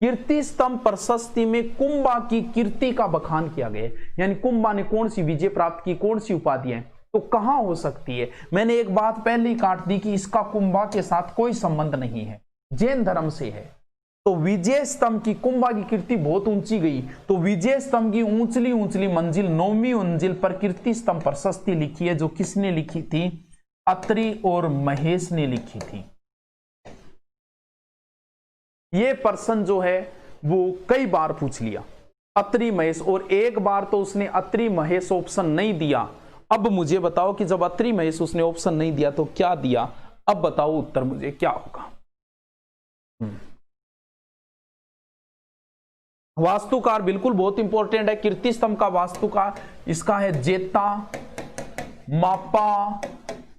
कीर्ति स्तंभ प्रशस्ति में कुंभा की कीर्ति का बखान किया गया, यानी कुंभा ने कौन सी विजय प्राप्त की, कौन सी उपाधियां, तो कहां हो सकती है। मैंने एक बात पहले ही काट दी कि इसका कुंभा के साथ कोई संबंध नहीं है, जैन धर्म से है। तो विजय स्तंभ की, कुंभा की कीर्ति बहुत ऊंची गई, तो विजय स्तंभ की ऊंचली ऊंचली मंजिल, 9वीं मंजिल पर कीर्ति स्तंभ प्रशस्ति लिखी है, जो किसने लिखी थी? अत्रि और महेश ने लिखी थी। ये पर्सन जो है वो कई बार पूछ लिया, अत्रि महेश, और एक बार तो उसने अत्रि महेश ऑप्शन नहीं दिया। अब मुझे बताओ कि जब अत्रि महेश उसने ऑप्शन नहीं दिया तो क्या दिया? अब बताओ उत्तर मुझे क्या होगा। वास्तुकार बिल्कुल बहुत इंपॉर्टेंट है, कीर्ति स्तंभ का वास्तुकार इसका है जेता मापा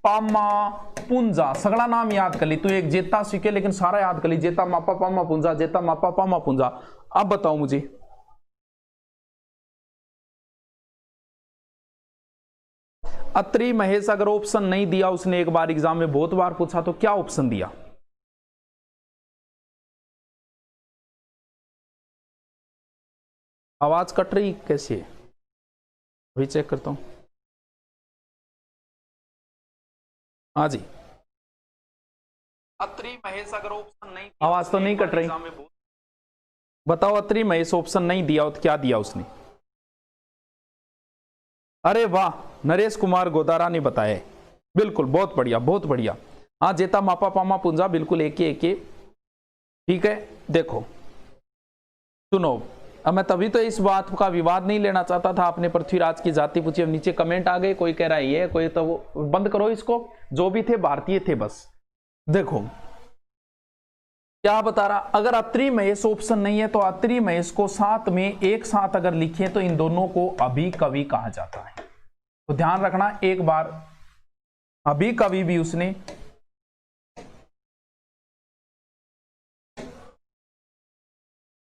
पामा पुंजा। सगड़ा नाम याद कर ली, तू एक जेता सीखे लेकिन सारा याद कर ली, जेता मापा पामा पुंजा, जेता मापा पामा पुंजा। अब बताओ मुझे, अत्रि महेश अगर ऑप्शन नहीं दिया उसने, एक बार एग्जाम में बहुत बार पूछा, तो क्या ऑप्शन दिया? आवाज कट रही कैसे है? अभी चेक करता हूं। हाँ जी, अत्रि महेश अगर ऑप्शन नहीं, आवाज तो नहीं कट रही, बताओ अत्रि महेश ऑप्शन नहीं दिया तो क्या दिया उसने? अरे वाह, नरेश कुमार गोदारा ने बताया, बिल्कुल बहुत बढ़िया बहुत बढ़िया। हाँ, जेता मापा पामा पुंजा, बिल्कुल एक ही ठीक है। देखो सुनो, अब मैं तभी तो इस बात का विवाद नहीं लेना चाहता था, आपने पृथ्वीराज की जाति पूछी, अब नीचे कमेंट आ गए, कोई कह रहा है ये, कोई तो वो, बंद करो इसको, जो भी थे भारतीय थे बस। देखो क्या बता रहा, अगर अत्रि महेश ऑप्शन नहीं है तो अत्रि महेश को साथ में एक साथ अगर लिखे तो इन दोनों को अभी कवि कहा जाता है। तो ध्यान रखना, एक बार अभी कवि भी उसने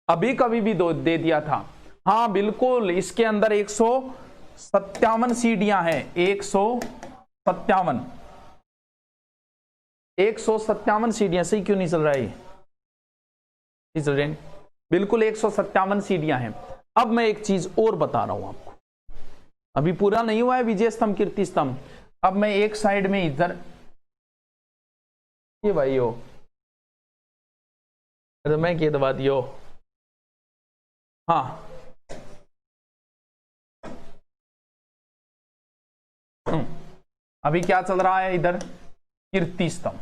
अभी कवि भी दे दिया था। हाँ बिल्कुल, इसके अंदर 157 सीढ़ियां हैं, 157 सीढ़ियां। सही क्यों नहीं चल रहा है? बिल्कुल 157 सीढ़ियां हैं। अब मैं एक चीज और बता रहा हूं आपको, अभी पूरा नहीं हुआ है विजय स्तंभ कीर्ति स्तंभ। अब मैं एक साइड में इधर, ये भाई हो, अरे मैं क्या दबा दियो। हाँ अभी क्या चल रहा है इधर? कीर्ति स्तंभ,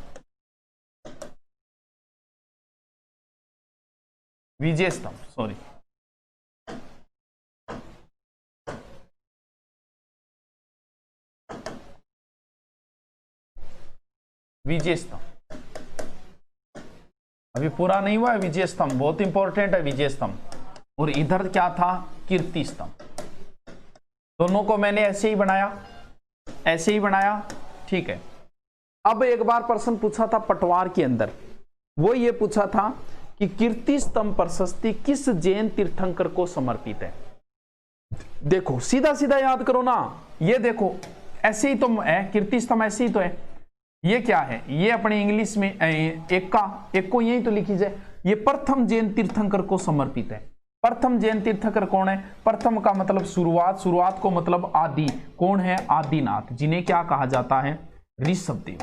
विजय स्तंभ, सॉरी विजय स्तंभ, अभी पूरा नहीं हुआ है विजय स्तंभ, बहुत इंपॉर्टेंट है विजय स्तंभ। और इधर क्या था? कीर्ति स्तंभ। दोनों को मैंने ऐसे ही बनाया, ठीक है। अब एक बार प्रश्न पूछा था पटवार के अंदर, वो ये पूछा था कि कीर्ति स्तंभ प्रशस्ति किस जैन तीर्थंकर को समर्पित है। देखो सीधा सीधा याद करो ना, ये देखो ऐसे ही तो है, कीर्ति स्तंभ ऐसे ही तो है। ये क्या है? ये अपने इंग्लिश में एक को यही तो लिखी जाए, ये प्रथम जैन तीर्थंकर को समर्पित है। प्रथम जैन तीर्थंकर कौन है? प्रथम का मतलब शुरुआत को मतलब आदि, कौन है? आदिनाथ, जिन्हें क्या कहा जाता है? ऋषभदेव।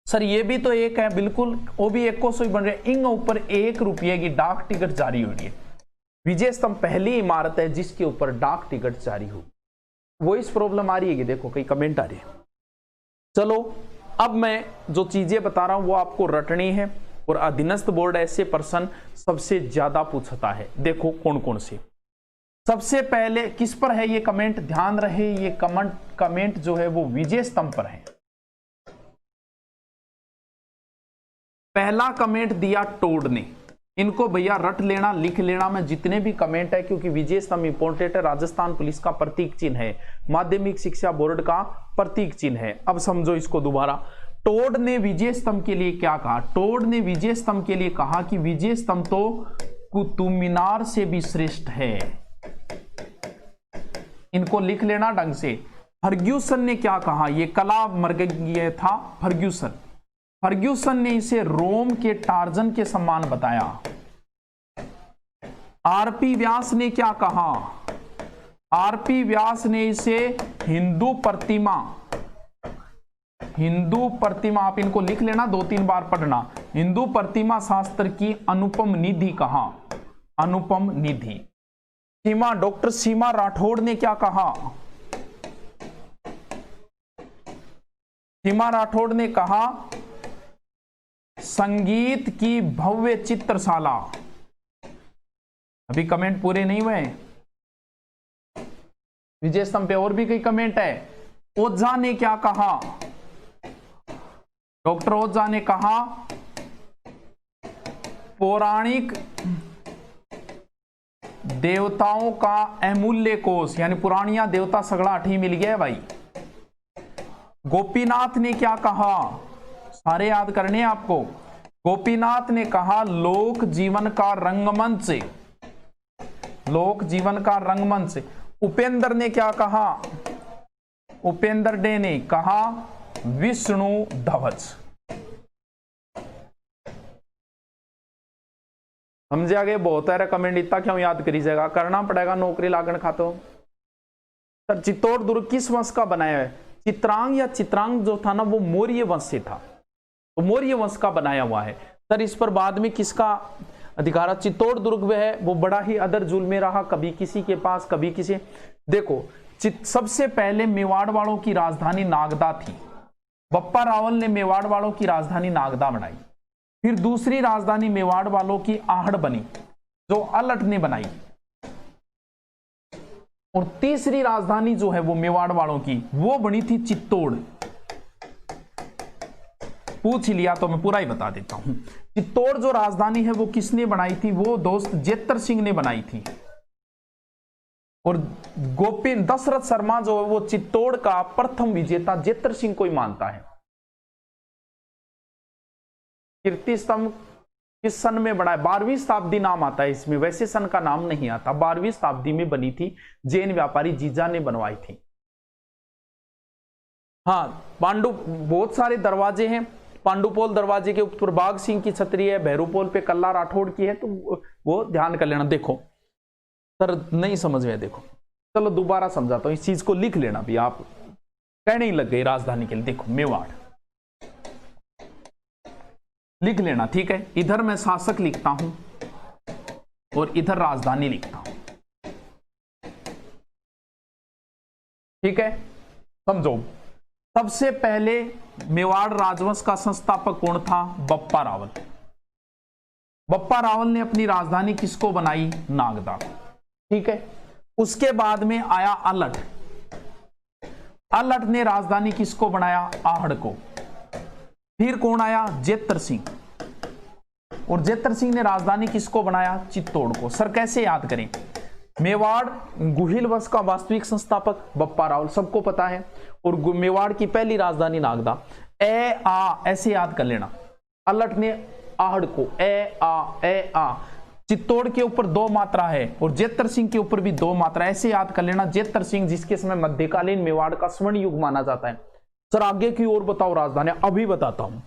सर ये भी तो एक है, बिल्कुल, वो भी एक को सही बन रहे। इन ऊपर 1 रुपये की डाक टिकट जारी हो रही है। विजय स्तंभ पहली इमारत है जिसके ऊपर डाक टिकट जारी हो। वो इस प्रॉब्लम आ रही है कि देखो कई कमेंट आ रही है। चलो अब मैं जो चीजें बता रहा हूं वो आपको रटनी है, और अधीनस्थ बोर्ड ऐसे प्रश्न सबसे ज्यादा पूछता है। देखो कौन कौन से। सबसे पहले किस पर है ये कमेंट? ध्यान रहे ये कमेंट जो है वो विजय स्तंभ पर है। पहला कमेंट दिया टोड ने, इनको भैया रट लेना, लिख लेना में जितने भी कमेंट है, क्योंकि विजय स्तंभ इंपोर्टेंट है, राजस्थान पुलिस का प्रतीक चिन्ह है, माध्यमिक शिक्षा बोर्ड का प्रतीक चिन्ह है। अब समझो इसको दोबारा। टोड ने विजय स्तंभ के लिए क्या कहा? टोड ने विजय स्तंभ के लिए कहा कि विजय स्तंभ तो कुतुब मीनार से भी श्रेष्ठ है। इनको लिख लेना ढंग से। फर्ग्यूसन ने क्या कहा? ये कला मर्गीय था फर्ग्यूसन। फर्ग्यूसन ने इसे रोम के टार्जन के समान बताया। आरपी व्यास ने क्या कहा? आरपी व्यास ने इसे हिंदू प्रतिमा, हिंदू प्रतिमा, आप इनको लिख लेना, 2-3 बार पढ़ना, हिंदू प्रतिमा शास्त्र की अनुपम निधि कहा। अनुपम निधि। डॉक्टर सीमा राठौड़ ने क्या कहा? सीमा राठौड़ ने कहा संगीत की भव्य चित्रशाला। अभी कमेंट पूरे नहीं हुए, विजय स्तंभ पे और भी कई कमेंट है। ओझा ने क्या कहा? डॉक्टर ओझा ने कहा पौराणिक देवताओं का अमूल्य कोष, यानी पुरानिया देवता सगड़ा अठी मिल गया है भाई। गोपीनाथ ने क्या कहा? सारे याद करने आपको। गोपीनाथ ने कहा लोक जीवन का रंगमंच, लोक जीवन का रंगमंच। उपेंद्र ने क्या कहा? उपेंद्र डे ने कहा विष्णु ध्वज। समझे आगे? बहुत है कमेंट, इतना क्यों याद करी जाएगा, करना पड़ेगा नौकरी लागण खातो। सर चित्तौड़ दुर्ग किस वंश का बनाया है? चित्रांग या चित्रांग जो था ना वो मौर्य वंश से था, तो मौर्य वंश का बनाया हुआ है। सर इस पर बाद में किसका अधिकार? चित्तौड़ दुर्ग वह है वो बड़ा ही अदर जुल्म में रहा, कभी किसी के पास कभी किसी। देखो सबसे पहले मेवाड़ वालों की राजधानी नागदा थी। बप्पा रावल ने मेवाड़ वालों की राजधानी नागदा बनाई। फिर दूसरी राजधानी मेवाड़ वालों की आहड़ बनी जो अलट ने बनाई, और तीसरी राजधानी जो है वो मेवाड़ वालों की वो बनी थी चित्तौड़। पूछ लिया तो मैं पूरा ही बता देता हूं। चित्तौड़ जो राजधानी है वो किसने बनाई थी? वो दोस्त जेतर सिंह ने बनाई थी। और दशरथ शर्मा जो है वो चित्तौड़ का प्रथम विजेता जेतर सिंह को ही मानता है। कीर्ति स्तंभ किस सन में बना है? 12वीं शताब्दी नाम आता है इसमें, वैसे सन का नाम नहीं आता। 12वीं शताब्दी में बनी थी, जैन व्यापारी जीजा ने बनवाई थी। हाँ, पांडु बहुत सारे दरवाजे हैं। पांडुपोल दरवाजे के ऊपर बाघ सिंह की छतरी है, भैरूपोल पे कल्ला राठौड़ की है, तो वो ध्यान कर लेना। देखो सर नहीं समझ में, देखो चलो दोबारा समझाता हूं, इस चीज को लिख लेना भी, आप कहने ही लग गए राजधानी के लिए। देखो मेवाड़ लिख लेना, ठीक है। इधर मैं शासक लिखता हूं और इधर राजधानी लिखता हूं, ठीक है। समझो, सबसे पहले मेवाड़ राजवंश का संस्थापक कौन था? बप्पा रावल। बप्पा रावल ने अपनी राजधानी किसको बनाई? नागदा, ठीक है। उसके बाद में आया अलट। अलट ने राजधानी किसको बनाया? आहड़ को। फिर कौन आया? जेतर सिंह। और जेतर सिंह ने राजधानी किसको बनाया? चित्तौड़ को। सर कैसे याद करें? मेवाड़ गुहिल वंश का वास्तविक संस्थापक बप्पा रावल, सबको पता है। और मेवाड़ की पहली राजधानी नागदा। ए आ ऐसे याद कर लेना। अलट ने आहड़ को ए आ। चित्तौड़ के ऊपर 2 मात्रा है और जेतर सिंह के ऊपर भी 2 मात्रा, ऐसे याद कर लेना। जेतर सिंह जिसके समय मध्यकालीन मेवाड़ का स्वर्ण युग माना जाता है। सर आगे की ओर बताओ राजधानी, अभी बताता हूं।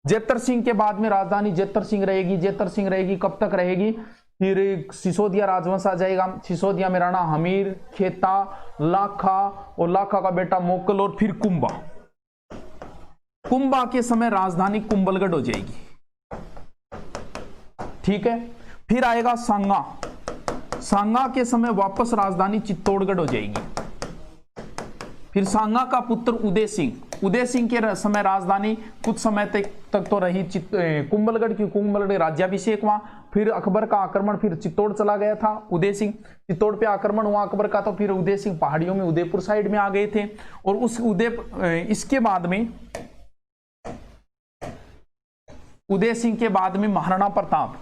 जेतर सिंह के बाद में राजधानी जेतर सिंह रहेगी। जेतर सिंह रहेगी कब तक रहेगी? फिर सिसोदिया राजवंश आ जाएगा। सिसोदिया में राणा हमीर, खेता, लाखा और लाखा का बेटा मोकल, और फिर कुंभा। कुंभा के समय राजधानी कुंभलगढ़ हो जाएगी, ठीक है। फिर आएगा सांगा। सांगा के समय वापस राजधानी चित्तौड़गढ़ हो जाएगी। फिर सांगा का पुत्र उदय सिंह। उदय सिंह के समय राजधानी कुछ समय तक तो रही कुंभलगढ़ की। कुंभलगढ़ राज्याभिषेक हुआ, फिर अकबर का आक्रमण, फिर चित्तौड़ चला गया था उदय सिंह। चित्तौड़ पे आक्रमण हुआ अकबर का, तो फिर उदय सिंह पहाड़ियों में उदयपुर साइड में आ गए थे। और उस इसके बाद में उदय सिंह के बाद में महाराणा प्रताप।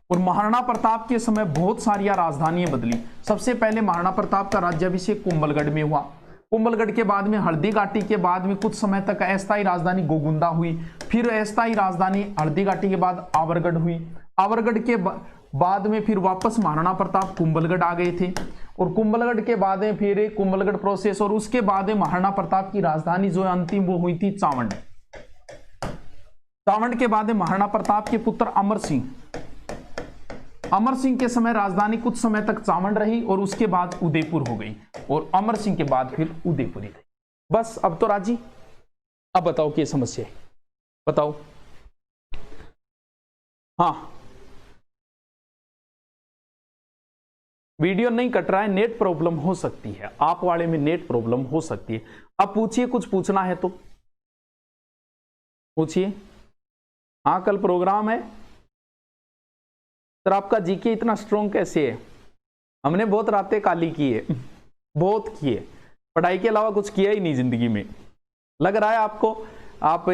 और महाराणा प्रताप के समय बहुत सारी राजधानियां बदली। सबसे पहले महाराणा प्रताप का राज्याभिषेक कुंभलगढ़ में हुआ। कुंभलगढ़ के बाद में हल्दी घाटी के बाद में कुछ समय तक अस्थायी राजधानी गोगुंदा हुई। फिर अस्थायी राजधानी हल्दी घाटी के बाद आवरगढ़ हुई। आवरगढ़ के बाद में फिर वापस महाराणा प्रताप कुंभलगढ़ आ गए थे। और कुंभलगढ़ के बाद में फिर कुंभलगढ़ प्रोसेस, और उसके बाद में महाराणा प्रताप की राजधानी जो अंतिम वो हुई थी चावंड। चावंड के बाद में महाराणा प्रताप के पुत्र अमर सिंह के समय राजधानी कुछ समय तक चावंड रही और उसके बाद उदयपुर हो गई, और अमर सिंह के बाद फिर उदयपुरी रही। बस अब तो राजी। अब बताओ क्या समस्या है, बताओ। हाँ, वीडियो नहीं कट रहा है, नेट प्रॉब्लम हो सकती है, आप वाले में नेट प्रॉब्लम हो सकती है। अब पूछिए, कुछ पूछना है तो पूछिए। हाँ, कल प्रोग्राम है सर। आपका जीके इतना स्ट्रॉन्ग कैसे है? हमने बहुत रातें काली की है, बहुत की है, पढ़ाई के अलावा कुछ किया ही नहीं जिंदगी में। लग रहा है आपको? आप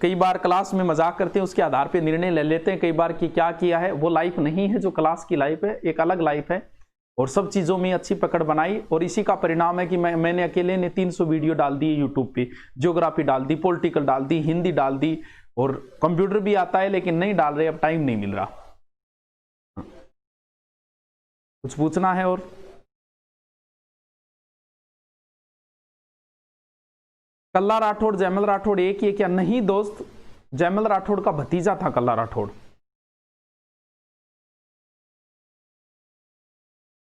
कई बार क्लास में मजाक करते हैं, उसके आधार पे निर्णय ले लेते हैं कई बार कि क्या किया है। वो लाइफ नहीं है जो क्लास की लाइफ है, एक अलग लाइफ है। और सब चीज़ों में अच्छी पकड़ बनाई, और इसी का परिणाम है कि मैंने अकेले ने 300 वीडियो डाल दी यूट्यूब पे। ज्योग्राफी डाल दी, पॉलिटिकल डाल दी, हिंदी डाल दी, और कंप्यूटर भी आता है लेकिन नहीं डाल रहे, अब टाइम नहीं मिल रहा। कुछ पूछना है? और कल्ला राठौड़ जयमल राठौड़ एक ही है क्या? नहीं दोस्त, जयमल राठौड़ का भतीजा था कल्ला राठौड़।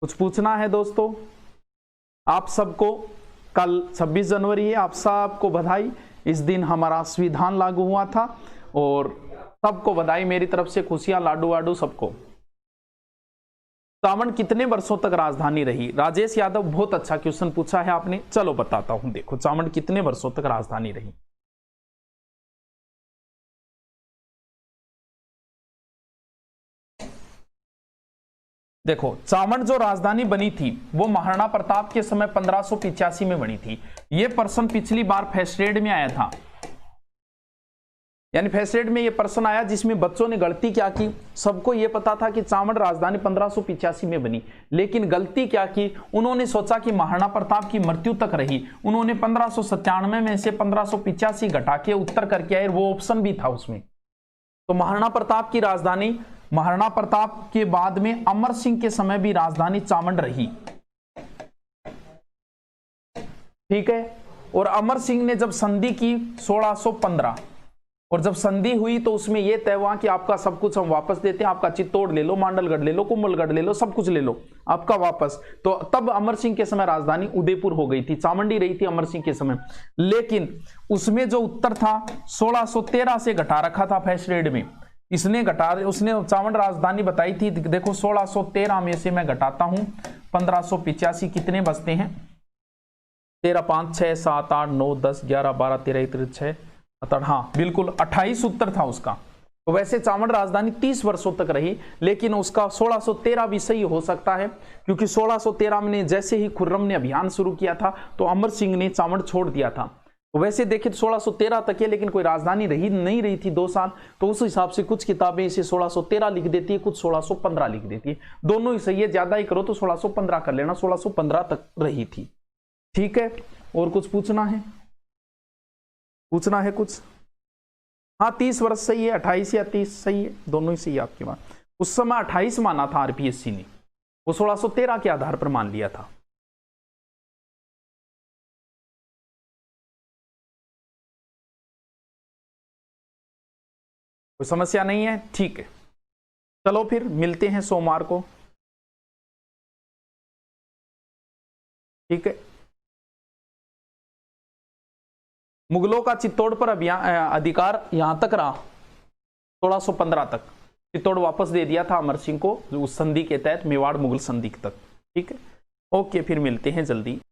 कुछ पूछना है दोस्तों? आप सबको कल 26 जनवरी है, आप सबको बधाई। इस दिन हमारा संविधान लागू हुआ था, और सबको बधाई मेरी तरफ से, खुशियां, लाडू वाडू सबको। चावंड कितने वर्षों तक राजधानी रही? राजेश यादव, बहुत अच्छा क्वेश्चन पूछा है आपने। चलो बताता हूं, देखो चावंड कितने वर्षों तक राजधानी रही। देखो, चावंड जो राजधानी बनी थी वो महाराणा प्रताप के समय 1585 में बनी थी। ये प्रश्न पिछली बार फर्स्ट ग्रेड में आया था, यानी फर्स्ट ग्रेड में ये प्रश्न आया जिसमें बच्चों ने गलती क्या की। सबको ये पता था कि चावंड राजधानी 1585 में बनी, लेकिन गलती क्या की, उन्होंने सोचा कि महाराणा प्रताप की मृत्यु तक रही। उन्होंने 1597 में से 1585 घटा के उत्तर करके आए, वो ऑप्शन भी था उसमें। तो महाराणा प्रताप की राजधानी, महाराणा प्रताप के बाद में अमर सिंह के समय भी राजधानी चावंड रही, ठीक है। और अमर सिंह ने जब संधि की 1615, और जब संधि हुई तो उसमें यह तय हुआ कि आपका सब कुछ हम वापस देते हैं, आपका चित्तौड़ ले लो, मांडलगढ़ ले लो, कुंभलगढ़ ले लो, सब कुछ ले लो आपका वापस। तो तब अमर सिंह के समय राजधानी उदयपुर हो गई थी, चावंडी रही थी अमर सिंह के समय। लेकिन उसमें जो उत्तर था 1613 से घटा रखा था फर्स्ट ग्रेड में, इसने घटा, उसने चावंड राजधानी बताई थी। देखो 1613 में से मैं घटाता हूं 1585, कितने बचते हैं? 13, 5, 6, 7, 8, 9, 10, 11, 12, 13, 13, 6, हाँ बिल्कुल 28 उत्तर था उसका। तो वैसे चावंड राजधानी 30 वर्षों तक रही, लेकिन उसका 1613 भी सही हो सकता है, क्योंकि 1613 में जैसे ही खुर्रम ने अभियान शुरू किया था तो अमर सिंह ने चावंड छोड़ दिया था। तो वैसे देखें 1613 तक है, लेकिन कोई राजधानी नहीं रही थी 2 साल। तो उस हिसाब से कुछ किताबें इसे 1613 लिख देती है, कुछ 1615 लिख देती है। दोनों ही सही है, ज्यादा ही करो तो 1615 कर लेना, 1615 तक रही थी, ठीक है। और कुछ पूछना है? पूछना है कुछ? हाँ 30 वर्ष सही है, 28 या 30 सही है, दोनों ही सही है आपकी बात। उस समय 28 माना था आरपीएससी ने, वो 1613 के आधार पर मान लिया था। कोई समस्या नहीं है, ठीक है। चलो फिर मिलते हैं सोमवार को, ठीक है। मुगलों का चित्तौड़ पर अधिकार यहां तक रहा 1615 तक। चित्तौड़ वापस दे दिया था अमर सिंह को उस संधि के तहत, मेवाड़ मुगल संधि तक, ठीक है। ओके, फिर मिलते हैं जल्दी।